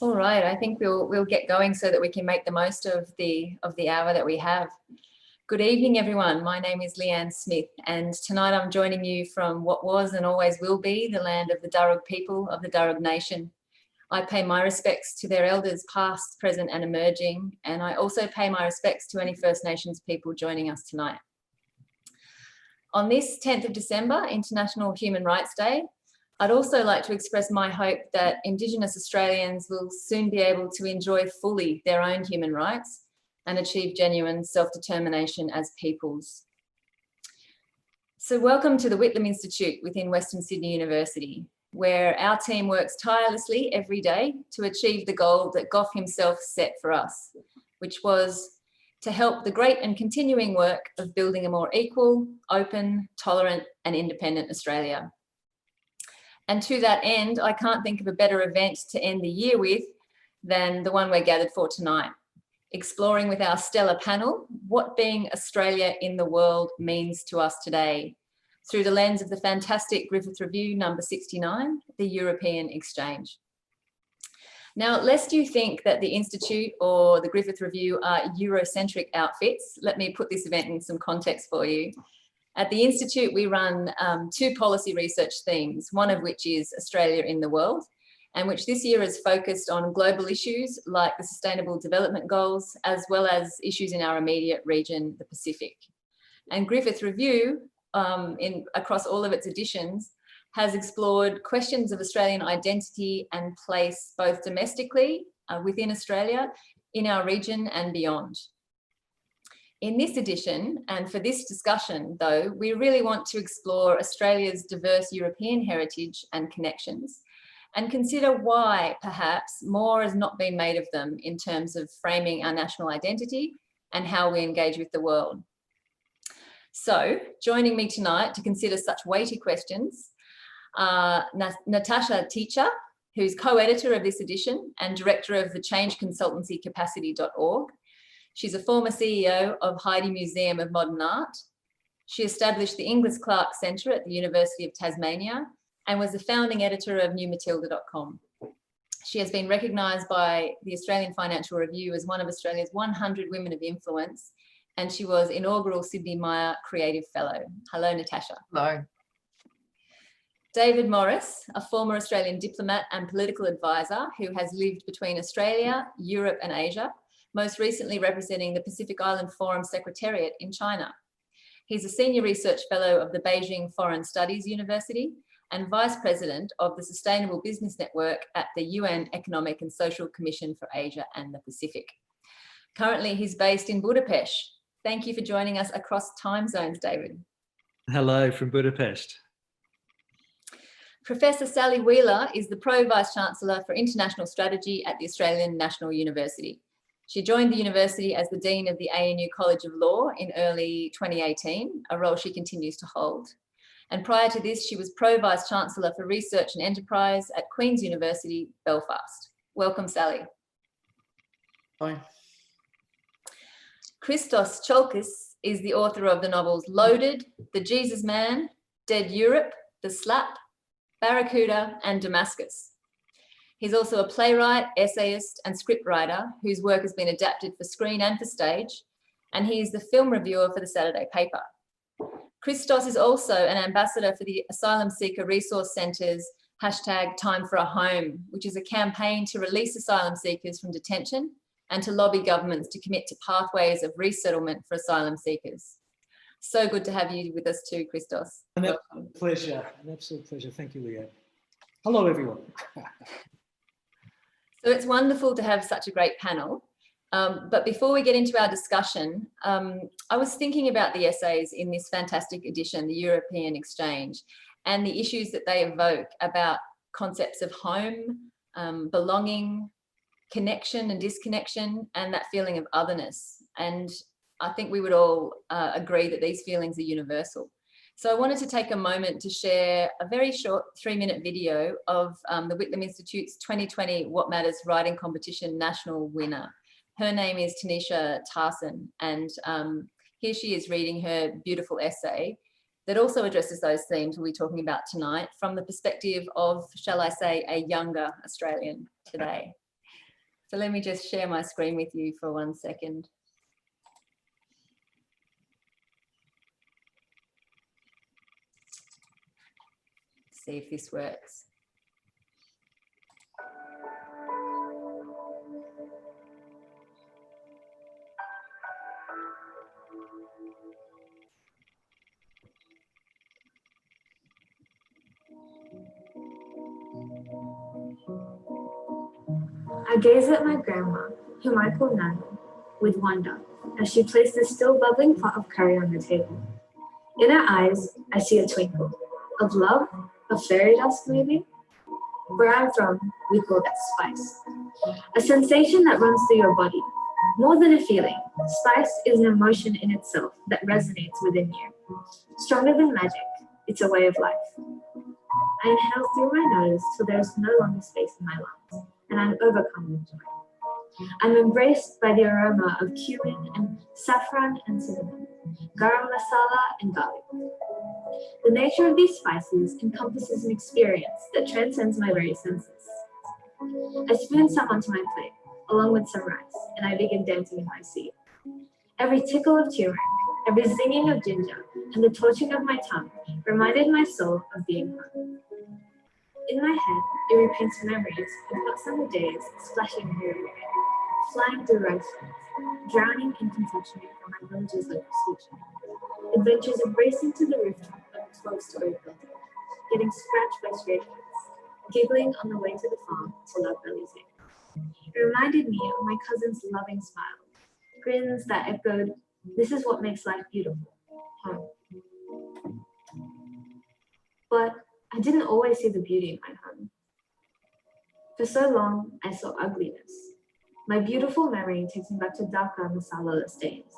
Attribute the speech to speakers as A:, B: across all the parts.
A: All right, I think we'll get going so that we can make the most of the hour that we have. Good evening, everyone. My name is Leanne Smith, and tonight I'm joining you from what was and always will be the land of the Darug people of the Darug Nation. I pay my respects to their elders past, present and emerging, and I also pay my respects to any First Nations people joining us tonight. On this 10th of December, International Human Rights Day, I'd also like to express my hope that Indigenous Australians will soon be able to enjoy fully their own human rights and achieve genuine self-determination as peoples. So welcome to the Whitlam Institute within Western Sydney University, where our team works tirelessly every day to achieve the goal that Gough himself set for us, which was to help the great and continuing work of building a more equal, open, tolerant and independent Australia. And to that end, I can't think of a better event to end the year with than the one we're gathered for tonight, exploring with our stellar panel what being Australia in the world means to us today through the lens of the fantastic Griffith Review number 69, the European Exchange. Now, lest you think that the Institute or the Griffith Review are Eurocentric outfits, let me put this event in some context for you. At the Institute, we run two policy research themes, one of which is Australia in the world, and which this year is focused on global issues like the Sustainable Development Goals, as well as issues in our immediate region, the Pacific. And Griffith Review, across all of its editions, has explored questions of Australian identity and place both domestically within Australia, in our region and beyond. In this edition, and for this discussion though, we really want to explore Australia's diverse European heritage and connections and consider why perhaps more has not been made of them in terms of framing our national identity and how we engage with the world. So joining me tonight to consider such weighty questions are Natasha Cica, who's co-editor of this edition and director of the change consultancy capacity.org. She's a former CEO of Heide Museum of Modern Art. She established the Inglis Clark Centre at the University of Tasmania and was the founding editor of newmatilda.com. She has been recognised by the Australian Financial Review as one of Australia's 100 Women of Influence, and she was inaugural Sidney Myer Creative Fellow. Hello, Natasha.
B: Hello.
A: David Morris, a former Australian diplomat and political advisor who has lived between Australia, Europe and Asia, most recently representing the Pacific Island Forum Secretariat in China. He's a senior research fellow of the Beijing Foreign Studies University and vice president of the Sustainable Business Network at the UN Economic and Social Commission for Asia and the Pacific. Currently, he's based in Budapest. Thank you for joining us across time zones, David.
C: Hello from Budapest.
A: Professor Sally Wheeler is the Pro-Vice Chancellor for International Strategy at the Australian National University. She joined the university as the Dean of the ANU College of Law in early 2018, a role she continues to hold. And prior to this, she was Pro-Vice Chancellor for Research and Enterprise at Queen's University, Belfast. Welcome, Sally.
B: Hi.
A: Christos Tsiolkas is the author of the novels Loaded, The Jesus Man, Dead Europe, The Slap, Barracuda and Damascus. He's also a playwright, essayist and scriptwriter whose work has been adapted for screen and for stage, and he is the film reviewer for the Saturday Paper. Christos is also an ambassador for the Asylum Seeker Resource Centre's #Time for a Home, which is a campaign to release asylum seekers from detention and to lobby governments to commit to pathways of resettlement for asylum seekers. So good to have you with us too, Christos.
C: An absolute pleasure. An absolute pleasure. Thank you, Leanne. Hello, everyone.
A: So it's wonderful to have such a great panel. But before we get into our discussion, I was thinking about the essays in this fantastic edition, the European Exchange, and the issues that they evoke about concepts of home, belonging, connection and disconnection, and that feeling of otherness. And I think we would all agree that these feelings are universal. So I wanted to take a moment to share a very short 3-minute video of the Whitlam Institute's 2020 What Matters Writing Competition national winner. Her name is Tanisha Tarson, and here she is reading her beautiful essay that also addresses those themes we'll be talking about tonight from the perspective of, shall I say, a younger Australian today. So let me just share my screen with you for 1 second. See if this works.
D: I gaze at my grandma, whom I call Nana, with wonder as she placed the still bubbling pot of curry on the table. In her eyes, I see a twinkle of love, of fairy dust maybe. Where I'm from, we call that spice. A sensation that runs through your body. More than a feeling, spice is an emotion in itself that resonates within you. Stronger than magic, it's a way of life. I inhale through my nose till there is no longer space in my lungs, and I'm overcome with joy. I'm embraced by the aroma of cumin and saffron and cinnamon, garam masala and garlic. The nature of these spices encompasses an experience that transcends my very senses. I spoon some onto my plate, along with some rice, and I begin dancing in my seat. Every tickle of turmeric, every zinging of ginger, and the torching of my tongue reminded my soul of being home. In my head, it repaints memories of hot summer days splashing through the air, flying through rice fields, drowning in confectionery from my village's local sweet shop. Adventures of racing to the rooftop of a 12-story building, getting scratched by stray cats, giggling on the way to the farm till our bellies ached. It reminded me of my cousin's loving smile, grins that echoed, "This is what makes life beautiful, home." But I didn't always see the beauty in my home. For so long, I saw ugliness. My beautiful memory takes me back to darker, masala-less days.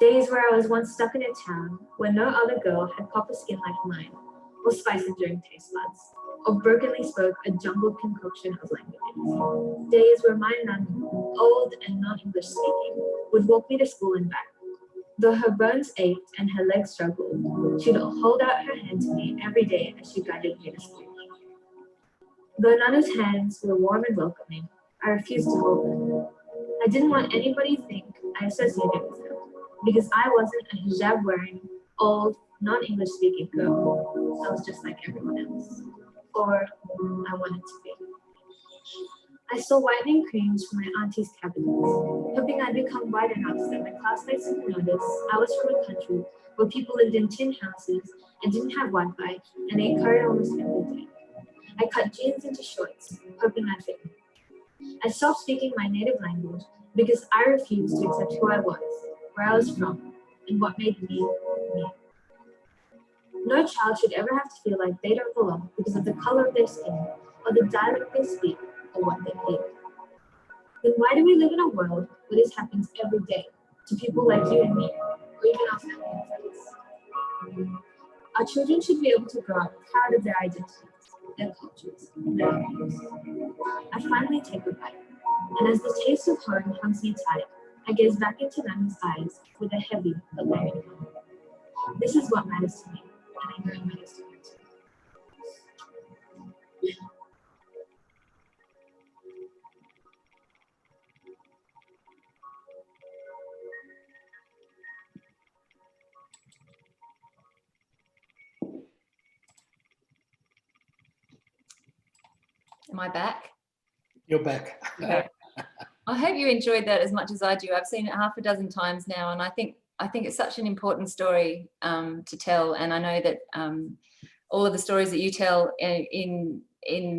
D: Days where I was once stuck in a town where no other girl had copper skin like mine, or spice enduring taste buds, or brokenly spoke a jumbled concoction of languages. Days where my nan, old and non-English speaking, would walk me to school and back. Though her bones ached and her legs struggled, she'd hold out her hand to me every day as she guided me to school. Though Nana's hands were warm and welcoming, I refused to hold them. I didn't want anybody to think I associated with her, because I wasn't a hijab-wearing, old, non-English speaking girl. I was just like everyone else. Or I wanted to be. I saw whitening creams from my auntie's cabinets, hoping I'd become white enough so that my classmates would notice I was from a country where people lived in tin houses and didn't have Wi-Fi and ate curry almost every day. I cut jeans into shorts, hoping I'd fit. I stopped speaking my native language because I refused to accept who I was, where I was from, and what made me, me. No child should ever have to feel like they don't belong because of the color of their skin, or the dialect they speak, or what they eat. Then why do we live in a world where this happens every day to people like you and me, or even our family and friends? Our children should be able to grow up proud of their identities, their cultures, their values. I finally take a bite, and as the taste of home hugs me tight, I gaze back into Nana's eyes with a heavy but learning heart. This is what matters to me, and I know it matters to you too.
A: Am I back?
C: You're back.
A: Okay. I hope you enjoyed that as much as I do. I've seen it half a dozen times now, and I think it's such an important story to tell. And I know that all of the stories that you tell in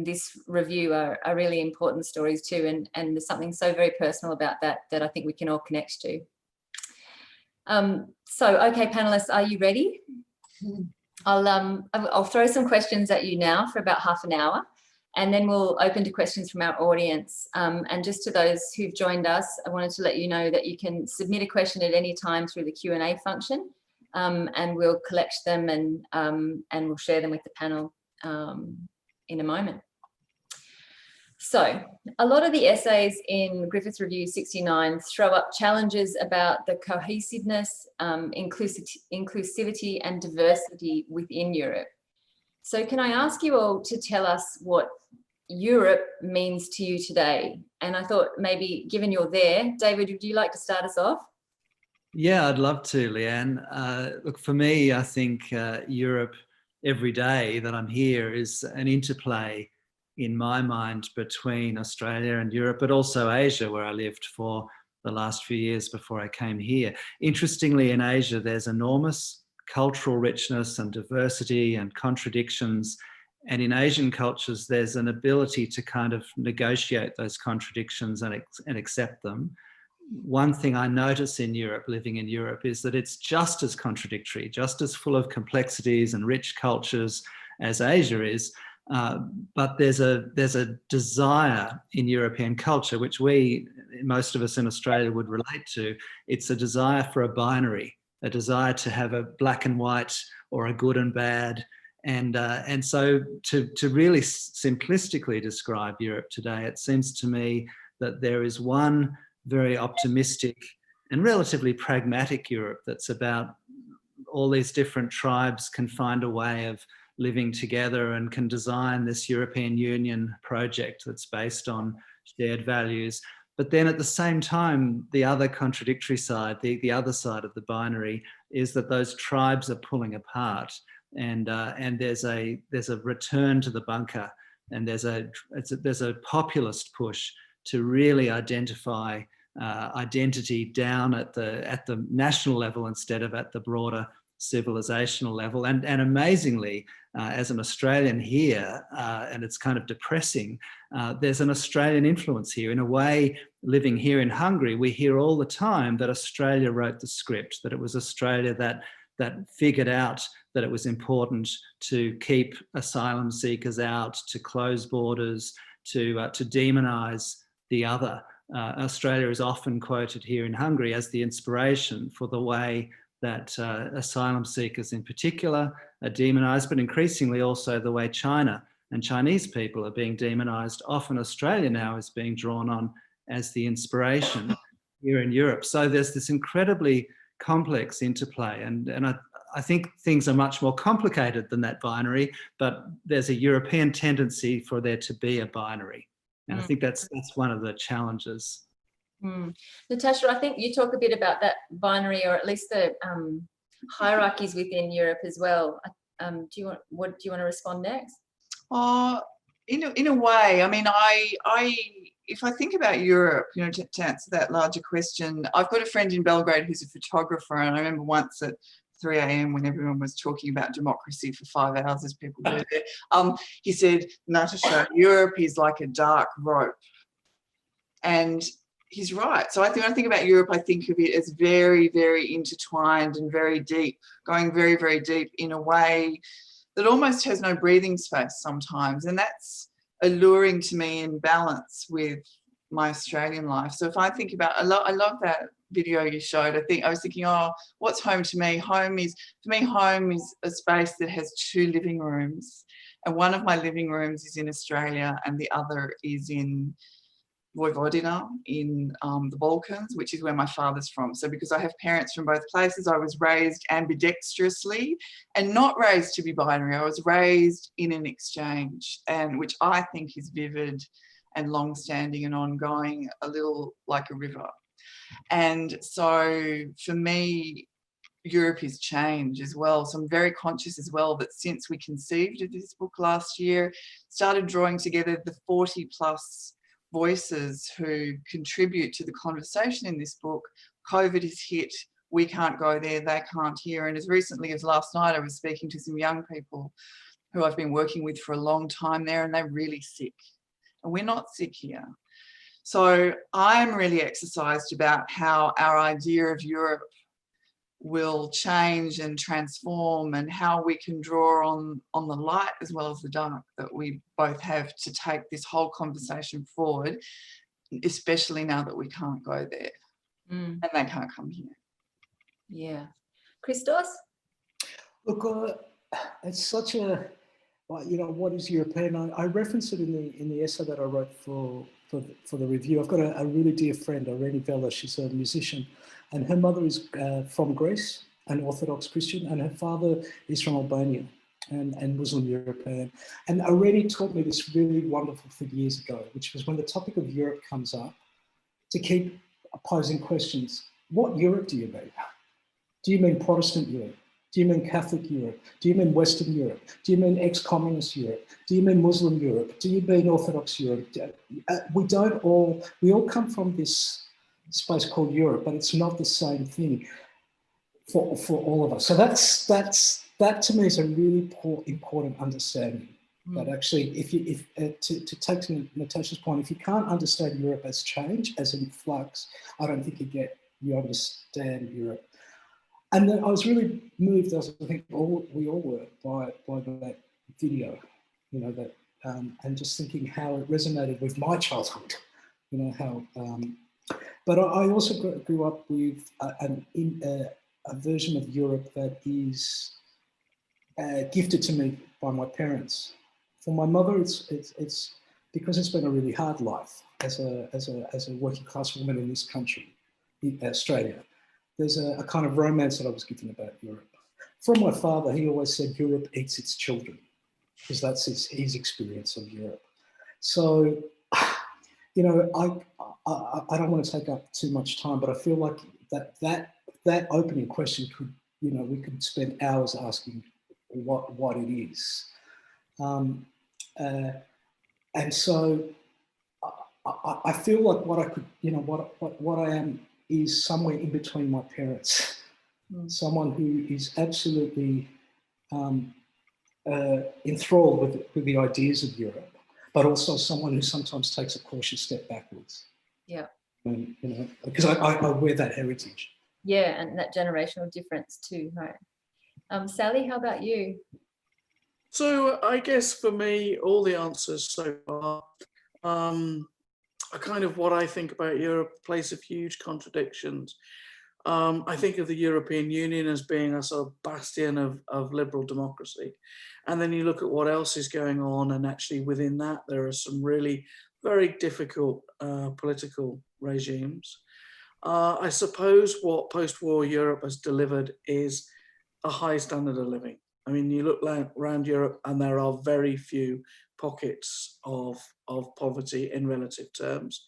A: this review are really important stories too. And there's something so very personal about that I think we can all connect to. So, okay, panelists, are you ready? I'll throw some questions at you now for about half an hour, and then we'll open to questions from our audience. And just to those who've joined us, I wanted to let you know that you can submit a question at any time through the Q&A function, and we'll collect them and we'll share them with the panel in a moment. So a lot of the essays in Griffith's Review 69 throw up challenges about the cohesiveness, inclusivity and diversity within Europe. So can I ask you all to tell us what Europe means to you today. And I thought maybe, given you're there, David, would you like to start us off?
B: Yeah, I'd love to, Leanne. Look, for me, I think Europe every day that I'm here is an interplay in my mind between Australia and Europe, but also Asia, where I lived for the last few years before I came here. Interestingly, in Asia, there's enormous cultural richness and diversity and contradictions. And in Asian cultures, there's an ability to kind of negotiate those contradictions and accept them. One thing I notice in Europe, living in Europe, is that it's just as contradictory, just as full of complexities and rich cultures as Asia is. But there's a desire in European culture, which most of us in Australia would relate to. It's a desire for a binary, a desire to have a black and white or a good and bad. And so to really simplistically describe Europe today, it seems to me that there is one very optimistic and relatively pragmatic Europe that's about all these different tribes can find a way of living together and can design this European Union project that's based on shared values. But then at the same time, the other contradictory side, the other side of the binary, is that those tribes are pulling apart, and there's a return to the bunker, and there's a populist push to really identify identity down at the national level instead of at the broader civilizational level. And amazingly, as an Australian here, and it's kind of depressing, there's an Australian influence here. In a way, living here in Hungary, we hear all the time that Australia wrote the script, that it was Australia that figured out that it was important to keep asylum seekers out, to close borders, to demonize the other. Australia is often quoted here in Hungary as the inspiration for the way that asylum seekers in particular are demonized, but increasingly also the way China and Chinese people are being demonized. Often Australia now is being drawn on as the inspiration here in Europe. So there's this incredibly complex interplay, and I think things are much more complicated than that binary, but there's a European tendency for there to be a binary. And I think that's one of the challenges.
A: Natasha, I think you talk a bit about that binary, or at least the hierarchies within Europe as well. Do you want to respond next?
E: In a way, I mean, if I think about Europe, you know, to answer that larger question, I've got a friend in Belgrade who's a photographer, and I remember once at 3 a.m. when everyone was talking about democracy for 5 hours, as people do there, he said, Natasha, Europe is like a dark rope. And he's right. So when I think about Europe, I think of it as very, very intertwined and very deep, going very, very deep in a way that almost has no breathing space sometimes. And that's alluring to me in balance with my Australian life. So if I think about, I love that video you showed. I was thinking, oh, what's home to me? Home is a space that has 2 living rooms. And one of my living rooms is in Australia and the other is in Vojvodina in the Balkans, which is where my father's from. So because I have parents from both places, I was raised ambidextrously and not raised to be binary. I was raised in an exchange, and which I think is vivid and long-standing and ongoing, a little like a river. And so for me, Europe is change as well. So I'm very conscious as well that since we conceived of this book last year, started drawing together the 40+ voices who contribute to the conversation in this book. COVID has hit, we can't go there, they can't here. And as recently as last night, I was speaking to some young people who I've been working with for a long time there, and they're really sick. And we're not sick here. So I'm really exercised about how our idea of Europe will change and transform, and how we can draw on the light as well as the dark that we both have to take this whole conversation forward, especially now that we can't go there and they can't come here.
A: Yeah. Christos?
C: Look, it's such a, you know, what is European? I referenced it in the essay that I wrote for the review. I've got a really dear friend, Irene Vella. She's a musician, and her mother is from Greece, an Orthodox Christian, and her father is from Albania. and Muslim European. And Irene taught me this really wonderful thing years ago, which was when the topic of Europe comes up, to keep posing questions. What Europe do you mean? Do you mean Protestant Europe? Do you mean Catholic Europe? Do you mean Western Europe? Do you mean ex-communist Europe? Do you mean Muslim Europe? Do you mean Orthodox Europe? We all come from this space called Europe, but it's not the same thing for all of us. So that to me is a really important understanding. That actually, to take to Natasha's point, if you can't understand Europe as change, as in flux, I don't think you understand Europe. And then I was really moved, as I think we all were, by that video, and just thinking how it resonated with my childhood, how. But I also grew up with a version of Europe that is gifted to me by my parents. For my mother, it's because it's been a really hard life as a working class woman in this country, in Australia. There's a kind of romance that I was given about Europe. From my father, he always said Europe eats its children, because that's his experience of Europe. So, I don't want to take up too much time, but I feel like that opening question could, we could spend hours asking what it is. And so I feel like what I could, what I am is somewhere in between my parents, someone who is absolutely enthralled with the ideas of Europe, but also someone who sometimes takes a cautious step backwards.
A: Yeah.
C: Because I wear that heritage.
A: Yeah, and that generational difference too, right? Sally, how about you?
F: So I guess for me, all the answers so far are kind of what I think about Europe, a place of huge contradictions. I think of the European Union as being a sort of bastion of liberal democracy. And then you look at what else is going on, and actually within that, there are some really very difficult political regimes. I suppose what post-war Europe has delivered is a high standard of living. I mean, you look around Europe and there are very few pockets of poverty in relative terms.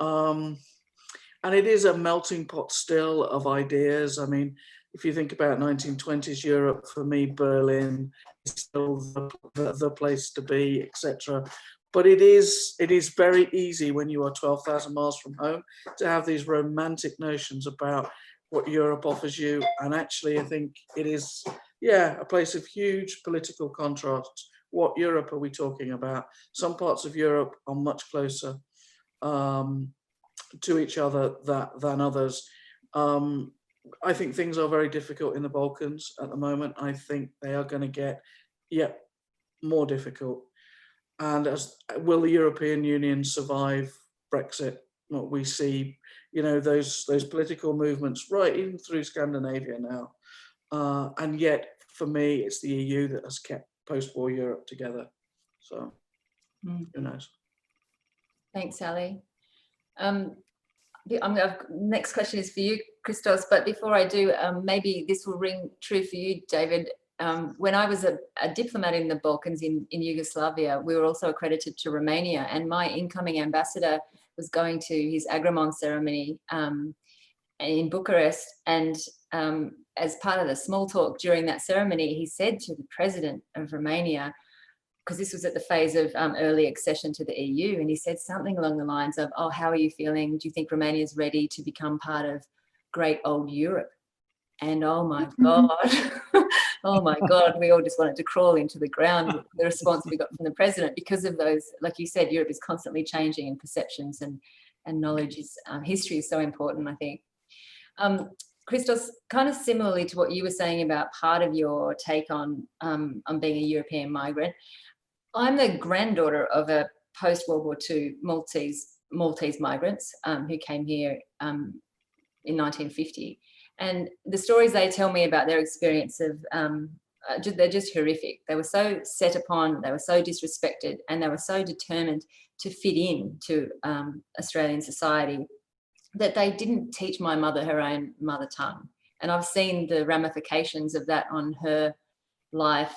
F: And it is a melting pot still of ideas. I mean, if you think about 1920s Europe, for me, Berlin is still the place to be, etc. But it is very easy when you are 12,000 miles from home to have these romantic notions about what Europe offers you. And actually, I think it is, a place of huge political contrasts. What Europe are we talking about? Some parts of Europe are much closer to each other than others. I think things are very difficult in the Balkans at the moment. I think they are going to get more difficult. And will the European Union survive Brexit? What we see, those political movements right even through Scandinavia now. And yet, for me, it's the EU that has kept post-war Europe together. So, who knows?
A: Thanks, Sally. Next question is for you, Christos, but before I do, maybe this will ring true for you, David. When I was a diplomat in the Balkans in Yugoslavia, we were also accredited to Romania, and my incoming ambassador was going to his Agramon ceremony in Bucharest, and as part of the small talk during that ceremony, he said to the president of Romania, because this was at the phase of early accession to the EU, and he said something along the lines of, "Oh, how are you feeling? Do you think Romania is ready to become part of great old Europe?" And oh my God, oh my God, we all just wanted to crawl into the ground with the response we got from the president, because of those, like you said, Europe is constantly changing, and perceptions and knowledge is, history is so important, I think. Christos, kind of similarly to what you were saying about part of your take on being a European migrant, I'm the granddaughter of a post-World War II Maltese migrants who came here in 1950. And the stories they tell me about their experience of, they're just horrific. They were so set upon, they were so disrespected, and they were so determined to fit in to Australian society that they didn't teach my mother her own mother tongue. And I've seen the ramifications of that on her life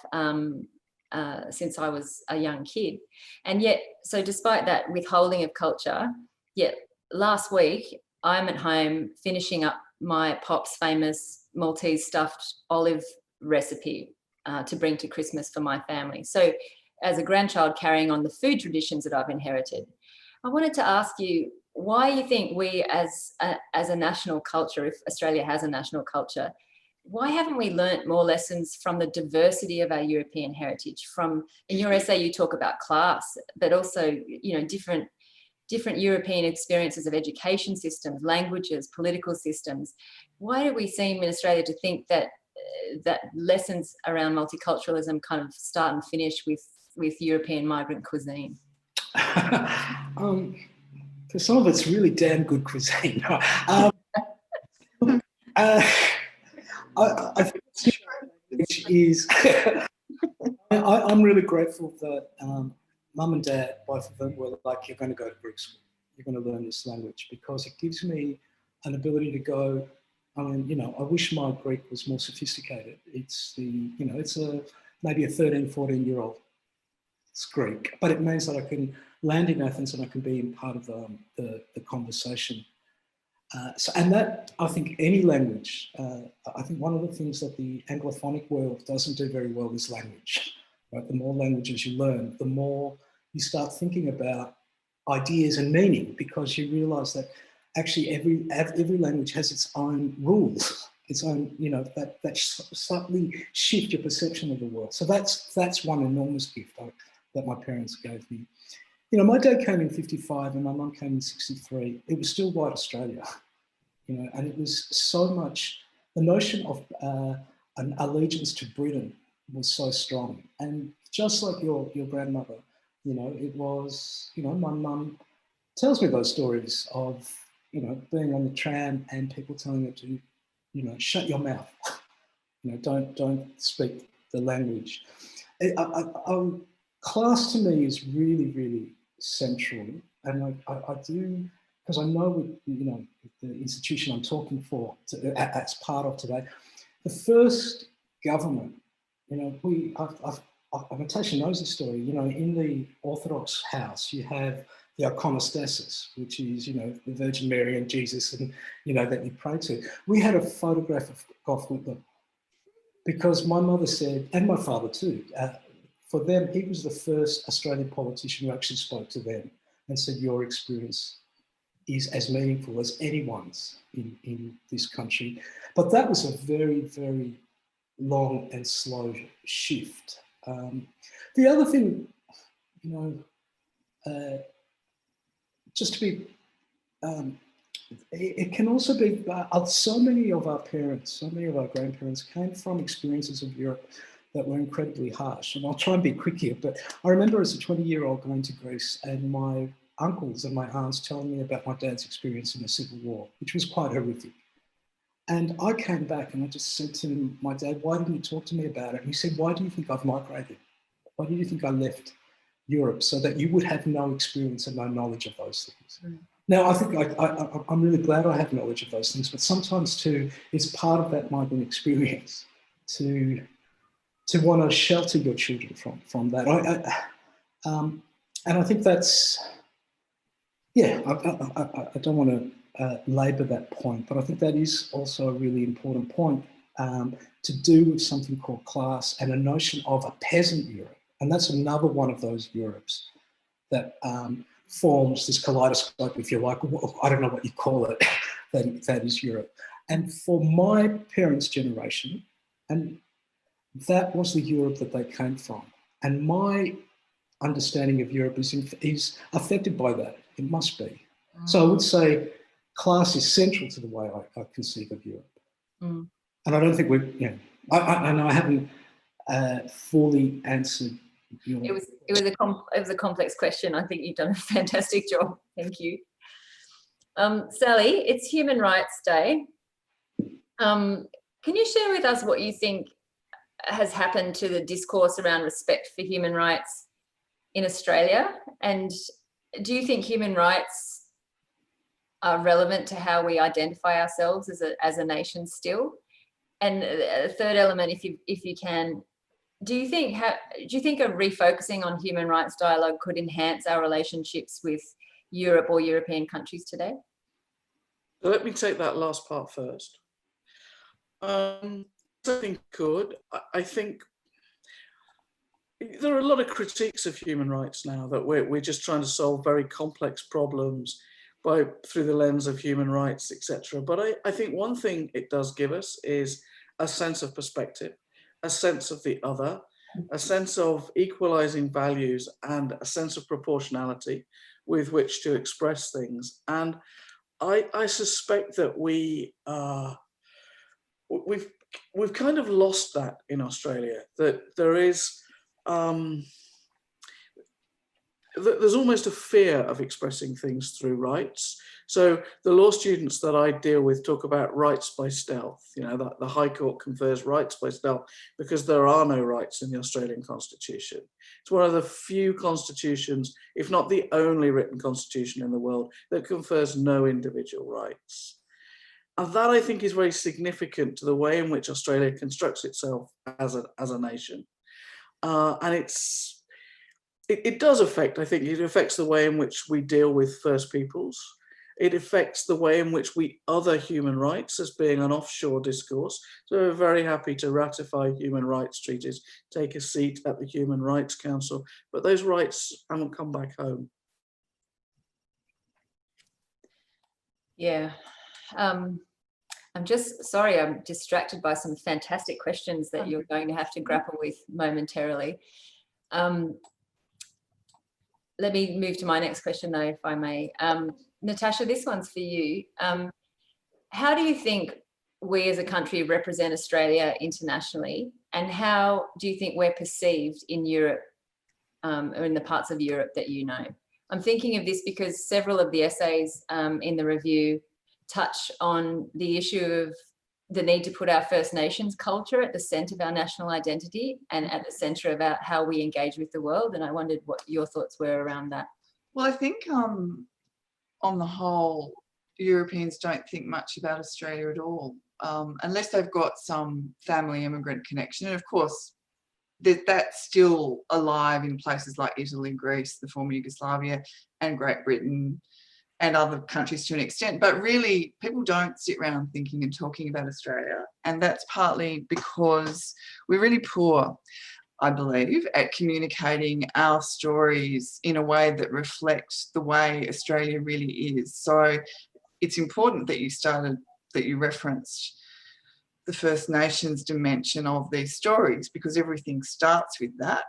A: since I was a young kid. And yet, so despite that withholding of culture, yet last week I'm at home finishing up my Pop's famous Maltese stuffed olive recipe to bring to Christmas for my family. So as a grandchild carrying on the food traditions that I've inherited, I wanted to ask you why you think we as a national culture, if Australia has a national culture, why haven't we learnt more lessons from the diversity of our European heritage? From, in your essay, you talk about class, but also, you know, different European experiences of education systems, languages, political systems. Why do we seem in Australia to think that that lessons around multiculturalism kind of start and finish with European migrant cuisine?
C: For some of it's really damn good cuisine. I think which is I'm really grateful that mum and dad, both of them, were like, you're going to go to Greek school, you're going to learn this language, because it gives me an ability to go. I mean, you know, I wish my Greek was more sophisticated. It's it's maybe a 13, 14-year-old. It's Greek, but it means that I can land in Athens and I can be part of the conversation. And that, I think, any language, I think one of the things that the Anglophonic world doesn't do very well is language. Right? The more languages you learn, the more you start thinking about ideas and meaning, because you realise that actually every language has its own rules, its own, you know, that slightly shift your perception of the world. So that's one enormous gift that my parents gave me. You know, my dad came in 55 and my mum came in 63. It was still white Australia, you know, and it was so much, the notion of an allegiance to Britain was so strong. And just like your grandmother, you know, it was, you know, my mum tells me those stories of, you know, being on the tram and people telling her to, you know, shut your mouth, you know, don't speak the language. Class to me is really, really central, and I do, because I know with, you know, the institution I'm talking for as part of today, the first government, you know, Natasha knows the story. You know, in the Orthodox house, you have the iconostasis, which is, you know, the Virgin Mary and Jesus, and, you know, that you pray to. We had a photograph of Gough Whitlam, because my mother said, and my father too, for them, he was the first Australian politician who actually spoke to them and said, your experience is as meaningful as anyone's in this country. But that was a very, very long and slow shift. The other thing, you know, just to be, it can also be, so many of our parents, so many of our grandparents came from experiences of Europe that were incredibly harsh. And I'll try and be quick here, but I remember as a 20-year-old going to Greece and my uncles and my aunts telling me about my dad's experience in the Civil War, which was quite horrific. And I came back and I just said to my dad, why didn't you talk to me about it? And he said, why do you think I've migrated? Why do you think I left Europe? So that you would have no experience and no knowledge of those things. Mm. Now, I think I'm really glad I have knowledge of those things, but sometimes too, it's part of that migrant experience to want to shelter your children from that. And I think that's, yeah, I don't want to labour that point, but I think that is also a really important point to do with something called class and a notion of a peasant Europe. And that's another one of those Europes that forms this kaleidoscope, if you like. I don't know what you call it, that is Europe. And for my parents' generation, and that was the Europe that they came from. And my understanding of Europe is affected by that. It must be. Mm. So I would say class is central to the way I conceive of Europe. Mm. And I don't think we're, you know, I haven't fully answered your...
A: It was a complex question. I think you've done a fantastic job. Thank you. Sally, it's Human Rights Day. Can you share with us what you think has happened to the discourse around respect for human rights in Australia? And do you think human rights are relevant to how we identify ourselves as a nation still? And a third element, if you can, do you think a refocusing on human rights dialogue could enhance our relationships with Europe or European countries today?
F: Let me take that last part first. I think it could. I think there are a lot of critiques of human rights now, that we're just trying to solve very complex problems through the lens of human rights, etc. But I think one thing it does give us is a sense of perspective, a sense of the other, a sense of equalizing values, and a sense of proportionality with which to express things. And I suspect that we've kind of lost that in Australia, that there is there's almost a fear of expressing things through rights. So the law students that I deal with talk about rights by stealth, you know, that the High Court confers rights by stealth because there are no rights in the Australian Constitution. It's one of the few constitutions, if not the only written constitution in the world, that confers no individual rights. And that, I think, is very significant to the way in which Australia constructs itself as a nation. And it does affect, I think, it affects the way in which we deal with First Peoples. It affects the way in which we other human rights as being an offshore discourse. So we're very happy to ratify human rights treaties, take a seat at the Human Rights Council, but those rights haven't come back home.
A: Yeah. I'm just sorry, I'm distracted by some fantastic questions that you're going to have to grapple with momentarily. Let me move to my next question, though, if I may. Natasha, this one's for you. How do you think we as a country represent Australia internationally, and how do you think we're perceived in Europe, or in the parts of Europe that you know? I'm thinking of this because several of the essays in the review touch on the issue of the need to put our First Nations culture at the centre of our national identity and at the centre of how we engage with the world. And I wondered what your thoughts were around that.
E: Well, I think on the whole, Europeans don't think much about Australia at all, unless they've got some family immigrant connection. And of course, that's still alive in places like Italy, Greece, the former Yugoslavia, and Great Britain, and other countries to an extent. But really, people don't sit around thinking and talking about Australia. And that's partly because we're really poor, I believe, at communicating our stories in a way that reflects the way Australia really is. So it's important that you referenced the First Nations dimension of these stories, because everything starts with that.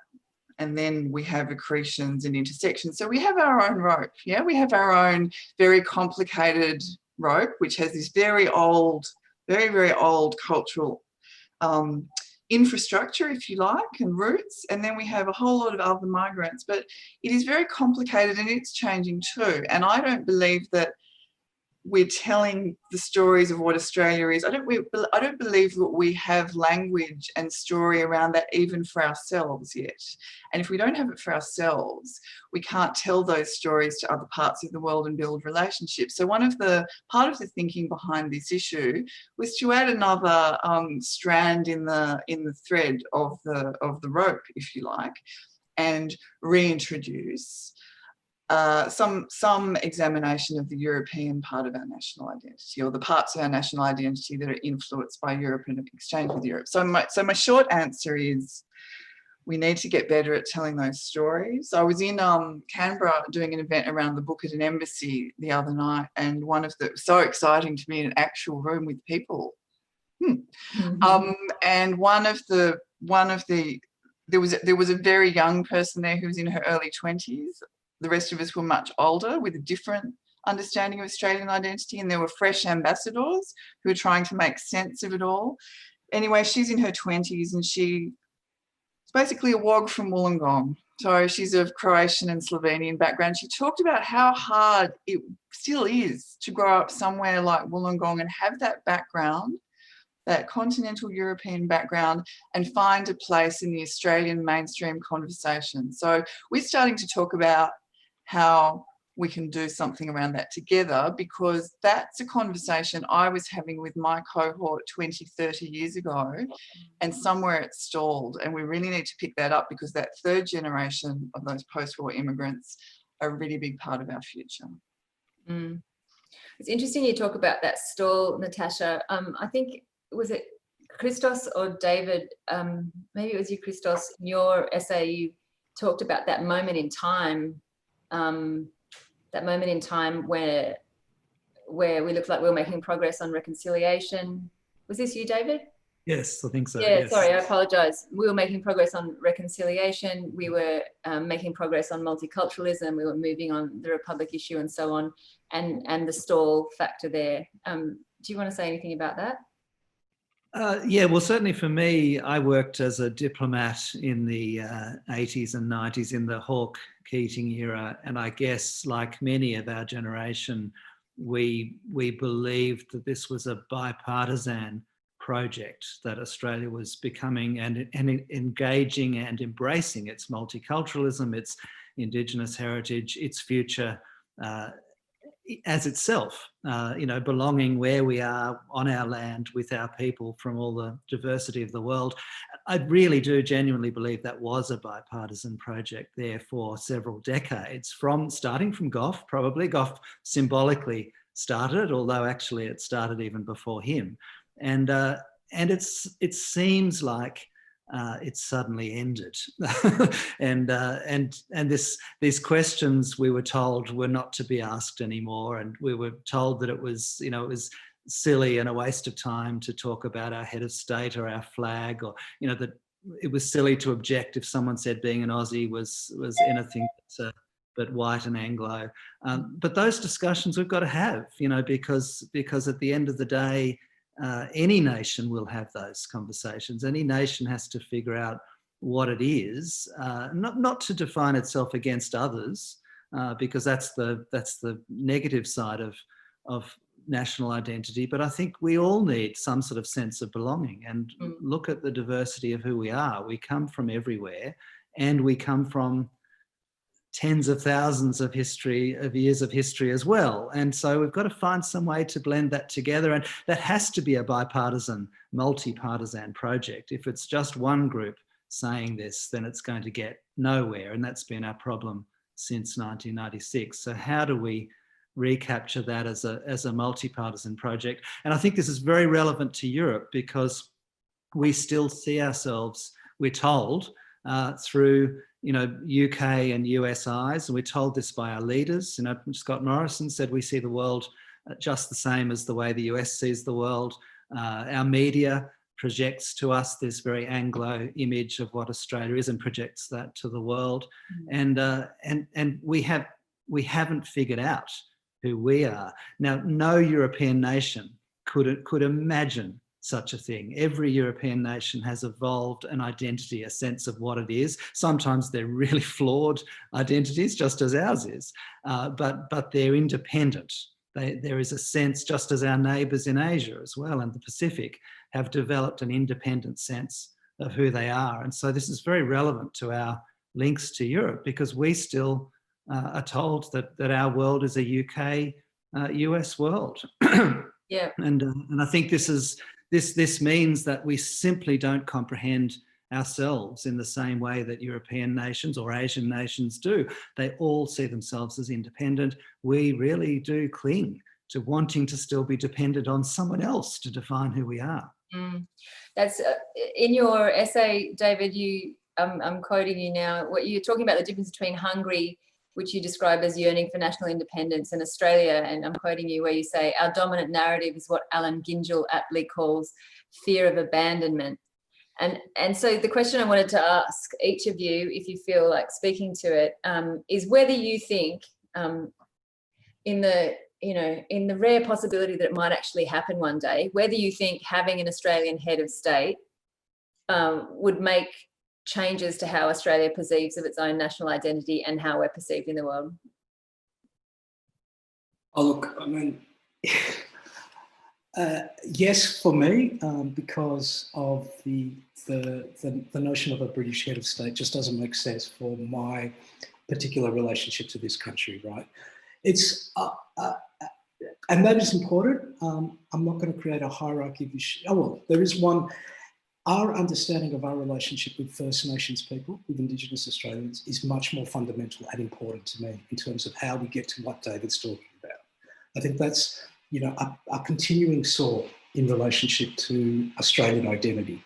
E: And then we have accretions and intersections. So we have our own rope, yeah? We have our own very complicated rope, which has this very old, very, very old cultural infrastructure, if you like, and roots. And then we have a whole lot of other migrants. But it is very complicated, and it's changing too. And I don't believe that we're telling the stories of what Australia is. I don't believe that we have language and story around that even for ourselves yet. And if we don't have it for ourselves, we can't tell those stories to other parts of the world and build relationships. So part of the thinking behind this issue was to add another strand in the thread of the rope, if you like, and reintroduce some examination of the European part of our national identity, or the parts of our national identity that are influenced by Europe and exchange with Europe. So my short answer is we need to get better at telling those stories. I was in Canberra doing an event around the book at an embassy the other night, and so exciting to be in an actual room with people. Mm-hmm. And there was a very young person there who was in her early 20s. The rest of us were much older with a different understanding of Australian identity, and there were fresh ambassadors who were trying to make sense of it all. Anyway, she's in her 20s, and she's basically a wog from Wollongong. So she's of Croatian and Slovenian background. She talked about how hard it still is to grow up somewhere like Wollongong and have that background, that continental European background, and find a place in the Australian mainstream conversation. So we're starting to talk about how we can do something around that together, because that's a conversation I was having with my cohort 20, 30 years ago, and somewhere it's stalled. And we really need to pick that up, because that third generation of those post-war immigrants are a really big part of our future.
A: Mm. It's interesting you talk about that stall, Natasha. I think, was it Christos or David? Maybe it was you, Christos. In your essay, you talked about that moment in time. That moment in time where we looked like we were making progress on reconciliation. Was this you, David?
B: Yes, I think so.
A: Yeah,
B: yes.
A: sorry, I apologise. We were making progress on reconciliation. We were making progress on multiculturalism. We were moving on the Republic issue and so on, and the stall factor there. Do you want to say anything about that?
B: Yeah, well, certainly for me, I worked as a diplomat in the 80s and 90s in the Hawke-Keating era. And I guess, like many of our generation, we believed that this was a bipartisan project, that Australia was becoming and engaging and embracing its multiculturalism, its Indigenous heritage, its future as itself, belonging where we are on our land with our people from all the diversity of the world. I really do genuinely believe that was a bipartisan project there for several decades, starting from Gough, probably. Gough symbolically started, although actually it started even before him. And it seems like it's suddenly ended, and these questions, we were told, were not to be asked anymore, and we were told that it was silly and a waste of time to talk about our head of state or our flag, or that it was silly to object if someone said being an Aussie was anything but white and Anglo. But those discussions we've got to have, because at the end of the day, any nation will have those conversations. Any nation has to figure out what it is, not to define itself against others, because that's the negative side of national identity. But I think we all need some sort of sense of belonging, and look at the diversity of who we are. We come from everywhere, and we come from tens of thousands of years of history as well. And so we've got to find some way to blend that together. And that has to be a bipartisan, multi-partisan project. If it's just one group saying this, then it's going to get nowhere. And that's been our problem since 1996. So how do we recapture that as a multi-partisan project? And I think this is very relevant to Europe, because we still see ourselves, we're told, through UK and US eyes, and we're told this by our leaders. Scott Morrison said we see the world just the same as the way the US sees the world. Our media projects to us this very Anglo image of what Australia is, and projects that to the world. And we haven't figured out who we are. Now, no European nation could imagine such a thing. Every European nation has evolved an identity, a sense of what it is. Sometimes they're really flawed identities, just as ours is, but they're independent. There is a sense, just as our neighbours in Asia as well, and the Pacific, have developed an independent sense of who they are. And so this is very relevant to our links to Europe, because we still are told that our world is a UK-US world.
A: Yeah.
B: And I think this means that we simply don't comprehend ourselves in the same way that European nations or Asian nations do. They all see themselves as independent. We really do cling to wanting to still be dependent on someone else to define who we are.
A: That's in your essay, David. I'm quoting you now. What you're talking about, the difference between Hungary, which you describe as yearning for national independence, in Australia, and I'm quoting you where you say, our dominant narrative is what Alan Gingell aptly calls fear of abandonment. And so the question I wanted to ask each of you, if you feel like speaking to it, is whether you think, in the rare possibility that it might actually happen one day, whether you think having an Australian head of state would make changes to how Australia perceives of its own national identity and how we're perceived in the world?
C: Oh, look, I mean, yes, for me, because of the notion of a British head of state just doesn't make sense for my particular relationship to this country, right? It's and that is important. I'm not going to create a hierarchy of issues. Oh, well, there is one. Our understanding of our relationship with First Nations people, with Indigenous Australians, is much more fundamental and important to me in terms of how we get to what David's talking about. I think that's, you know, a continuing sore in relationship to Australian identity.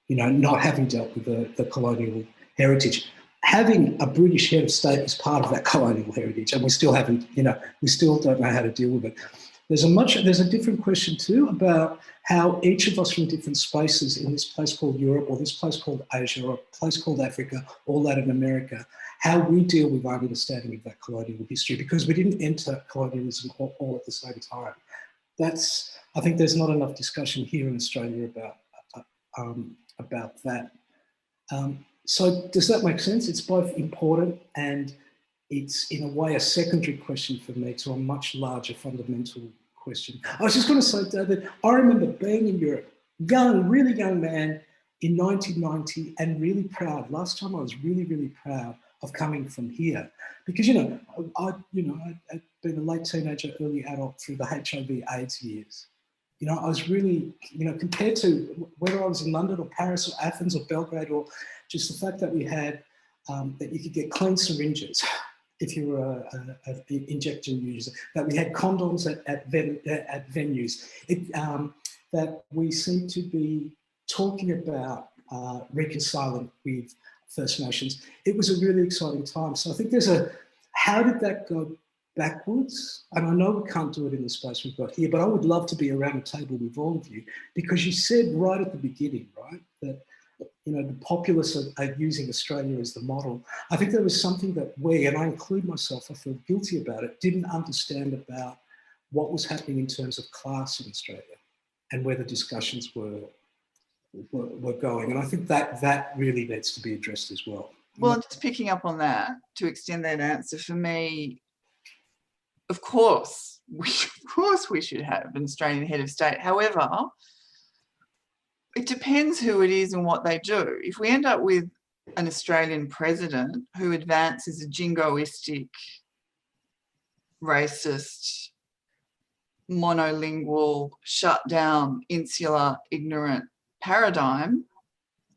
C: You know, not having dealt with the colonial heritage. Having a British head of state is part of that colonial heritage, and we still haven't, you know, we still don't know how to deal with it. There's a different question too about how each of us from different spaces in this place called Europe, or this place called Asia, or a place called Africa, or Latin America, how we deal with our understanding of that colonial history, because we didn't enter colonialism all at the same time. I think there's not enough discussion here in Australia about that. So does that make sense? It's both important and it's in a way a secondary question for me to a much larger fundamental question. I was just going to say, David, I remember being in Europe, really young man in 1990, and really proud. Last time I was really, really proud of coming from here, because I'd been a late teenager, early adult through the HIV/AIDS years. You know, I was really, compared to whether I was in London or Paris or Athens or Belgrade, or just the fact that we had, that you could get clean syringes if you were an injection user, that we had condoms at venues, that we seem to be talking about reconciling with First Nations. It was a really exciting time. So I think how did that go backwards? And I know we can't do it in the space we've got here, but I would love to be around a table with all of you, because you said right at the beginning, right, that the populists are using Australia as the model. I think there was something that we, and I include myself, I feel guilty about it, didn't understand about what was happening in terms of class in Australia and where the discussions were going. And I think that really needs to be addressed as well.
E: Well, just picking up on that, to extend that answer, for me, of course we should have an Australian head of state. However, it depends who it is and what they do. If we end up with an Australian president who advances a jingoistic, racist, monolingual, shut down, insular, ignorant paradigm,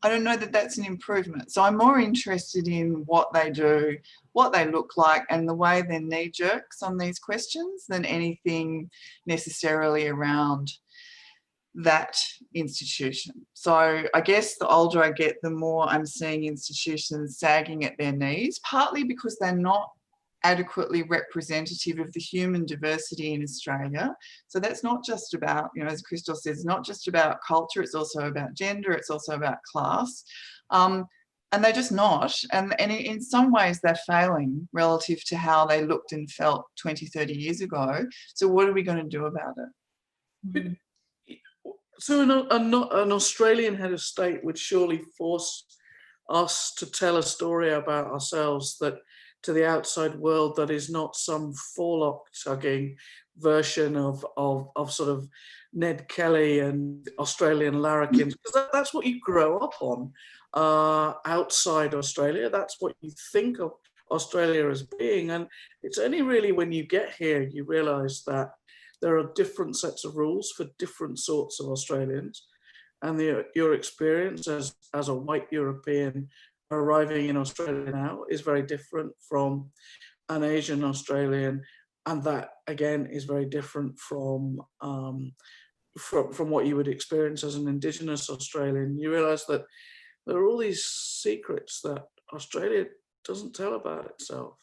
E: I don't know that that's an improvement. So I'm more interested in what they do, what they look like, and the way they're knee-jerks on these questions than anything necessarily around that institution. So I guess the older I get, the more I'm seeing institutions sagging at their knees, partly because they're not adequately representative of the human diversity in Australia. So that's not just about, as Christos says, not just about culture, it's also about gender, it's also about class. And they're just not. And in some ways they're failing relative to how they looked and felt 20, 30 years ago. So what are we going to do about it?
F: Mm-hmm. So an Australian head of state would surely force us to tell a story about ourselves that to the outside world that is not some forelock-tugging version of sort of Ned Kelly and Australian larrikins, because that's what you grow up on outside Australia. That's what you think of Australia as being. And it's only really when you get here you realise that there are different sets of rules for different sorts of Australians. And your experience as a white European arriving in Australia now is very different from an Asian Australian, and that again is very different from what you would experience as an Indigenous Australian. You realise that there are all these secrets that Australia doesn't tell about itself,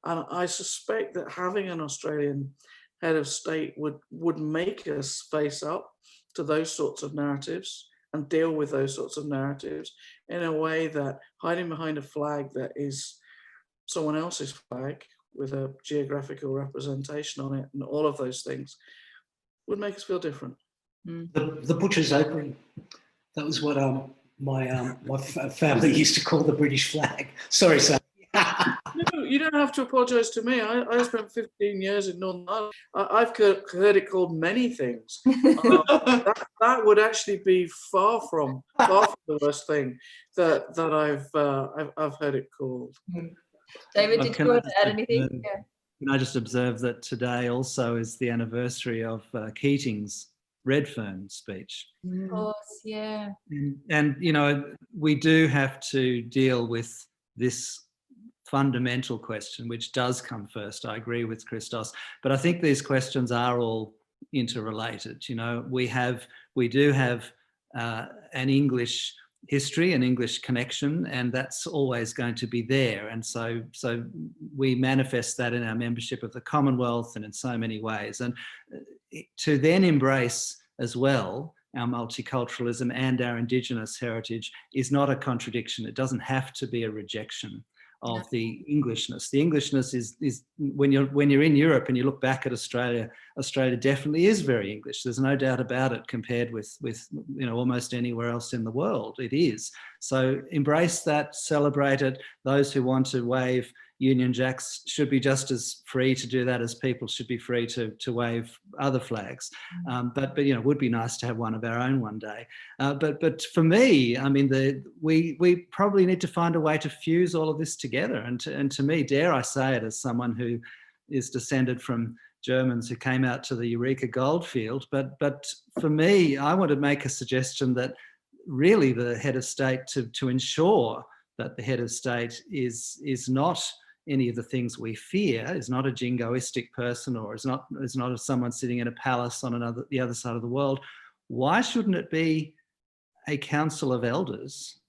F: and I suspect that having an Australian head of state would make us face up to those sorts of narratives and deal with those sorts of narratives in a way that hiding behind a flag that is someone else's flag with a geographical representation on it and all of those things would make us feel different.
C: The butcher's apron, that was what my family used to call the British flag. Sorry, Sam.
F: No, you don't have to apologise to me. I spent 15 years in Northern Ireland. I've heard it called many things. That would actually be far from the worst thing that I've heard it called.
A: David, did you want to add anything?
B: Can I just observe that today also is the anniversary of Keating's Redfern speech.
A: Of course, yeah.
B: And, you know, we do have to deal with this fundamental question, which does come first. I agree with Christos, but I think these questions are all interrelated. You know, we do have an English history, an English connection, and that's always going to be there. And so we manifest that in our membership of the Commonwealth and in so many ways. And to then embrace as well our multiculturalism and our Indigenous heritage is not a contradiction. It doesn't have to be a rejection of the Englishness. The Englishness is when you're in Europe and you look back at Australia, Australia definitely is very English. There's no doubt about it compared with you know, almost anywhere else in the world. It is. So embrace that, celebrate it. Those who want to wave Union Jacks should be just as free to do that as people should be free to wave other flags. But you know, it would be nice to have one of our own one day. But for me, I mean, we probably need to find a way to fuse all of this together. And to me, dare I say it, as someone who is descended from Germans who came out to the Eureka goldfield, but for me, I want to make a suggestion that really the head of state to ensure that the head of state is not any of the things we fear, is not a jingoistic person, or is not someone sitting in a palace on the other side of the world. Why shouldn't it be a council of elders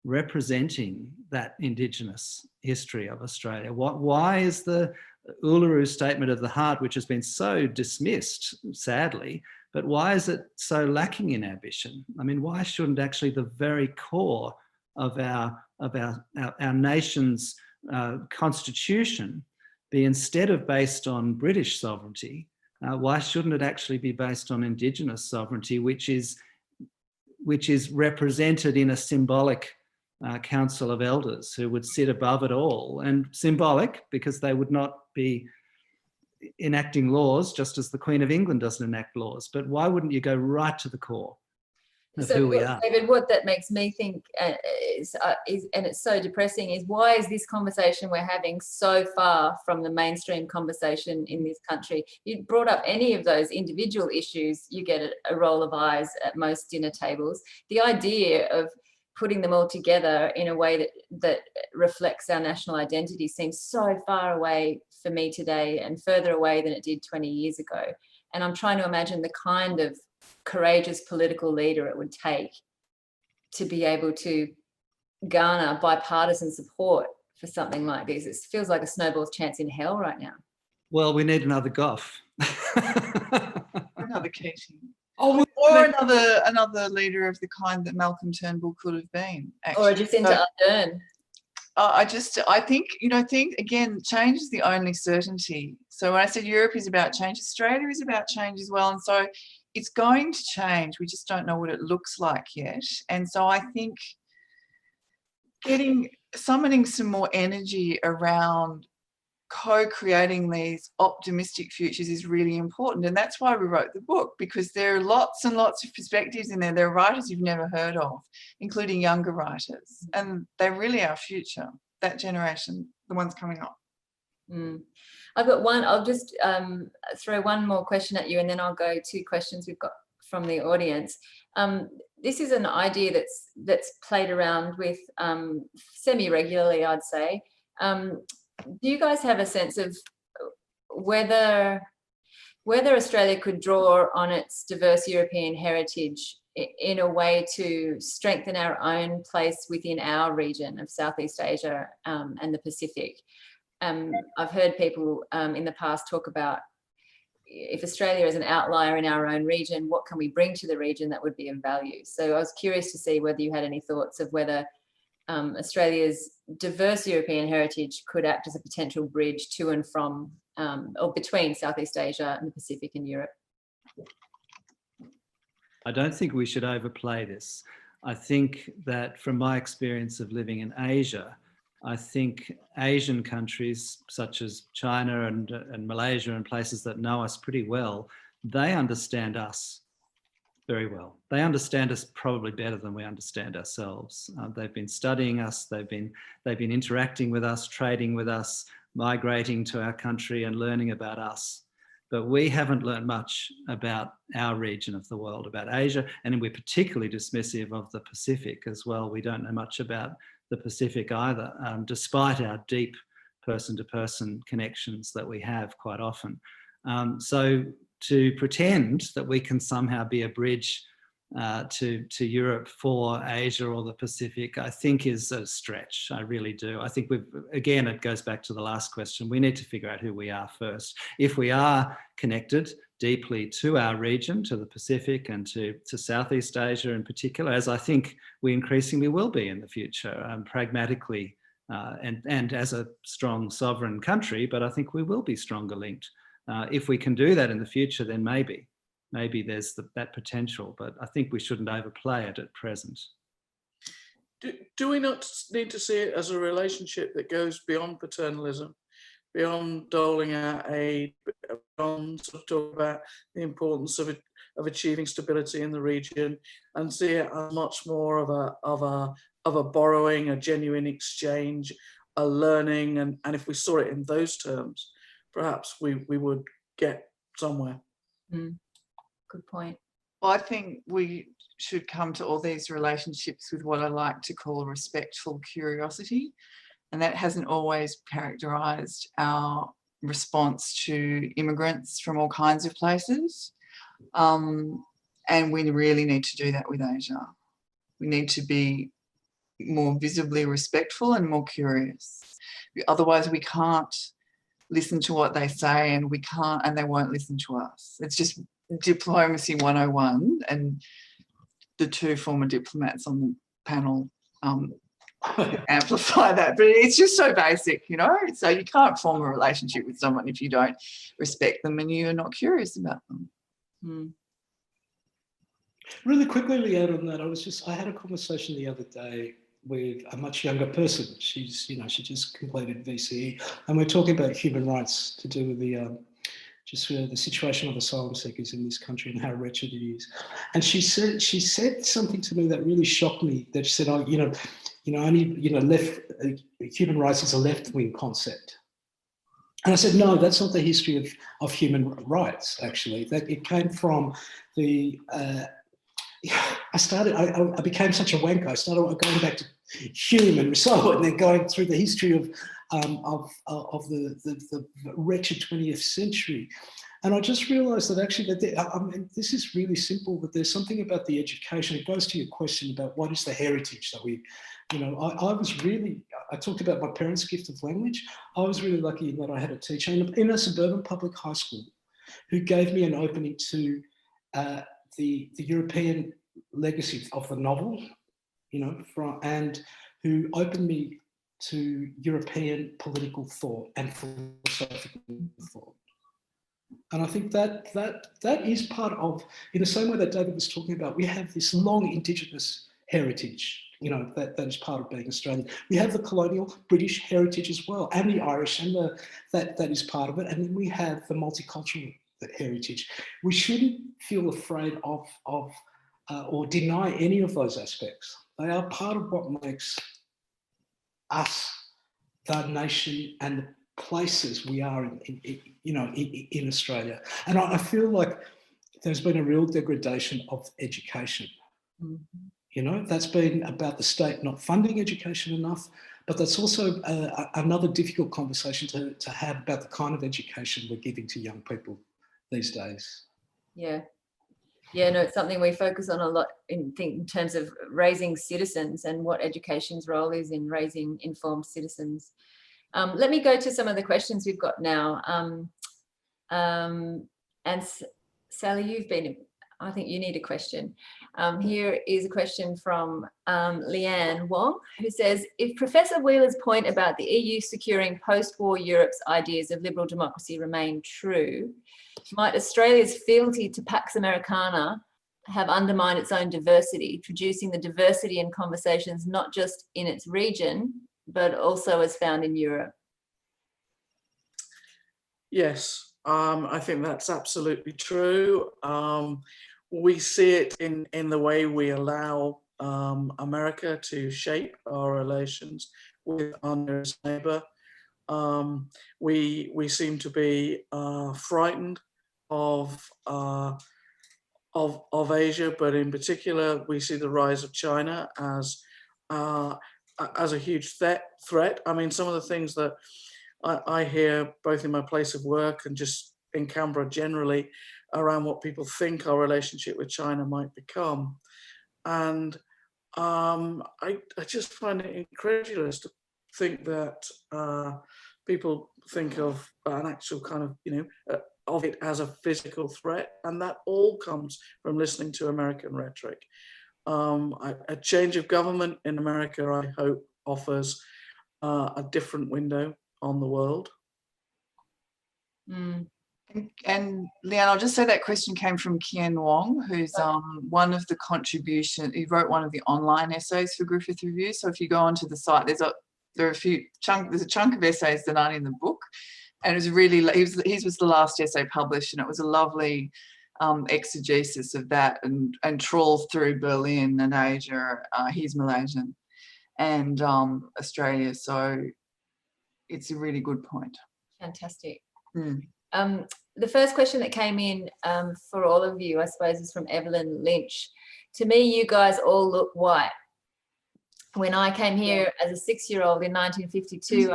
B: representing that Indigenous history of Australia? Why is the Uluru Statement of the Heart, which has been so dismissed, sadly, but why is it so lacking in ambition? I mean, why shouldn't actually the very core of our nation's constitution be, instead of based on British sovereignty, why shouldn't it actually be based on Indigenous sovereignty, which is represented in a symbolic council of elders who would sit above it all? And symbolic because they would not be enacting laws, just as the Queen of England doesn't enact laws. But why wouldn't you go right to the core of who we are?
A: David, what that makes me think is, and it's so depressing, is why is this conversation we're having so far from the mainstream conversation in this country? You brought up any of those individual issues, you get a roll of eyes at most dinner tables. The idea of putting them all together in a way that reflects our national identity seems so far away for me today, and further away than it did 20 years ago. And I'm trying to imagine the kind of courageous political leader it would take to be able to garner bipartisan support for something like this. It feels like a snowball's chance in hell right now.
B: Well, we need another Gough.
E: Another Keating. Or another leader of the kind that Malcolm Turnbull could have been, actually.
A: Or Jacinta Ardern.
E: I think, you know, again, change is the only certainty. So when I said Europe is about change, Australia is about change as well. And so it's going to change. We just don't know what it looks like yet. And so I think summoning some more energy around co-creating these optimistic futures is really important. And that's why we wrote the book, because there are lots and lots of perspectives in there. There are writers you've never heard of, including younger writers. And they're really our future, that generation, the ones coming up.
A: I've got one. I'll just throw one more question at you, and then I'll go to questions we've got from the audience. This is an idea that's played around with semi-regularly, I'd say. Do you guys have a sense of whether Australia could draw on its diverse European heritage in a way to strengthen our own place within our region of Southeast Asia and the Pacific? I've heard people in the past talk about, if Australia is an outlier in our own region, what can we bring to the region that would be of value? So I was curious to see whether you had any thoughts of whether Australia's diverse European heritage could act as a potential bridge to and from or between Southeast Asia and the Pacific and Europe.
B: I don't think we should overplay this. I think that from my experience of living in Asia, I think Asian countries such as China and Malaysia and places that know us pretty well, they understand us very well. They understand us probably better than we understand ourselves. They've been studying us. They've been interacting with us, trading with us. migrating to our country and learning about us. But we haven't learned much about our region of the world, about Asia, and we're particularly dismissive of the Pacific as well. We don't know much about the Pacific either, despite our deep person-to-person connections that we have quite often. So to pretend that we can somehow be a bridge to Europe for Asia or the Pacific, I think is a stretch. I really do. I think again, it goes back to the last question. We need to figure out who we are first. If we are connected deeply to our region, to the Pacific and to Southeast Asia in particular, as I think we increasingly will be in the future, pragmatically and as a strong sovereign country, but I think we will be stronger linked. If we can do that in the future, then maybe there's that potential, but I think we shouldn't overplay it at present.
F: Do we not need to see it as a relationship that goes beyond paternalism, beyond doling out aid, beyond sort of talk about the importance of achieving stability in the region, and see it as much more of a borrowing, a genuine exchange, a learning, and if we saw it in those terms, perhaps we would get somewhere.
A: Good point.
E: Well, I think we should come to all these relationships with what I like to call respectful curiosity. And that hasn't always characterised our response to immigrants from all kinds of places. And we really need to do that with Asia. We need to be more visibly respectful and more curious. Otherwise, we can't listen to what they say, and they won't listen to us. It's just diplomacy 101, and the two former diplomats on the panel amplify that, but it's just so basic, you know. So you can't form a relationship with someone if you don't respect them and you're not curious about them.
C: Really quickly, Leanne, on that, I had a conversation the other day with a much younger person. She just completed VCE, and we're talking about human rights to do with the situation of asylum seekers in this country and how wretched it is. And she said something to me that really shocked me. That she said, human rights is a left-wing concept. And I said, no, that's not the history of human rights, actually. That it came from the, I became such a wanker. I started going back to Hume and Rousseau, and then going through the history of the wretched 20th century. And I just realized that actually, this is really simple, but there's something about the education. It goes to your question about what is the heritage that we, I talked about my parents' gift of language. I was really lucky in that I had a teacher in a suburban public high school who gave me an opening to the European legacy of the novel, and who opened me to European political thought and philosophical thought. And I think that is part of, in the same way that David was talking about, we have this long Indigenous heritage, that is part of being Australian. We have the colonial British heritage as well, and the Irish, and that is part of it. And then we have the multicultural heritage. We shouldn't feel afraid of or deny any of those aspects. They are part of what makes us the nation and the places we are in Australia. And I feel like there's been a real degradation of education. That's been about the state not funding education enough, but that's also another difficult conversation to have about the kind of education we're giving to young people these days.
A: Yeah, no, it's something we focus on a lot in terms of raising citizens and what education's role is in raising informed citizens. Let me go to some of the questions we've got now. And Sally, I think you need a question. Here is a question from Leanne Wong, who says, if Professor Wheeler's point about the EU securing post-war Europe's ideas of liberal democracy remain true, might Australia's fealty to Pax Americana have undermined its own diversity, traducing the diversity in conversations not just in its region, but also as found in Europe?
F: Yes, I think that's absolutely true. We see it in the way we allow America to shape our relations with our nearest neighbour. We seem to be frightened of Asia, but in particular, we see the rise of China as a huge threat. I mean, some of the things that I hear both in my place of work and just in Canberra generally around what people think our relationship with China might become. And I just find it incredulous to think that people think of an actual kind of, of it as a physical threat. And that all comes from listening to American rhetoric. A change of government in America, I hope, offers a different window on the world.
A: Mm.
E: And Leanne, I'll just say that question came from Kian Wong, who's one of the contribution. He wrote one of the online essays for Griffith Review. So if you go onto the site, there's a chunk of essays that aren't in the book, and it was really, his was the last essay published, and it was a lovely exegesis of that and trawl through Berlin and Asia. He's Malaysian and Australia, so it's a really good point.
A: Fantastic.
E: Mm.
A: The first question that came in for all of you, I suppose, is from Evelyn Lynch. To me, you guys all look white. When I came here as a 6-year-old in 1952,